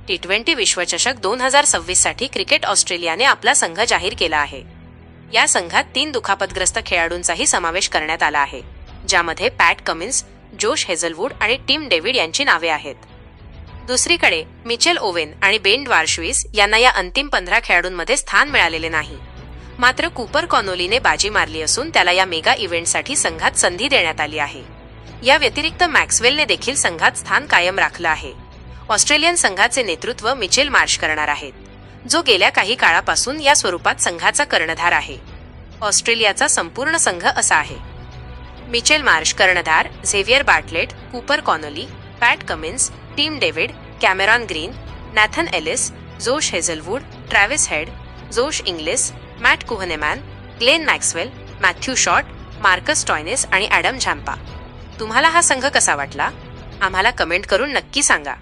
T20 विश्वचषक 2026 साठी cricket ऑस्ट्रेलियाने आपला संघ जाहीर केला आहे. या संघात 3 दुखापतग्रस्त खेळाडूंचाही समावेश करण्यात आला आहे, ज्यामध्ये पॅट कमिन्स, जोश हेझलवूड आणि टिम डेव्हिड यांची नावे आहेत. दुसरीकडे मिचेल ओवेन आणि बेन ड्वार्शविस यांना या अंतिम 15 खेळाडूंमध्ये स्थान मिळालेले नाही. मात्र कूपर कॉनोलीने बाजी मारली असून त्याला या मेगा इव्हेंटसाठी संघात संधी देण्यात आली आहे. या व्यतिरिक्त मॅक्सवेलने देखील संघात स्थान कायम राखलं आहे. ऑस्ट्रेलियन संघाचे नेतृत्व मिचेल मार्श करणार आहेत, जो गेल्या काही काळापासून या स्वरूपात संघाचा कर्णधार आहे. ऑस्ट्रेलियाचा संपूर्ण संघ असा आहे: मिचेल मार्श कर्णधार, Xavier Bartlett, Cooper Connolly, Pat Cummins, Tim David, Cameron Green, Nathan Ellis, Josh Hazlewood, Travis Head, Josh Inglis, Matt Kuhnemann, Glenn Maxwell, Matthew Short, Marcus Stoinis आणि ॲडम झॅम्पा. तुम्हाला हा संघ कसा वाटला? आम्हाला कमेंट करून नक्की सांगा.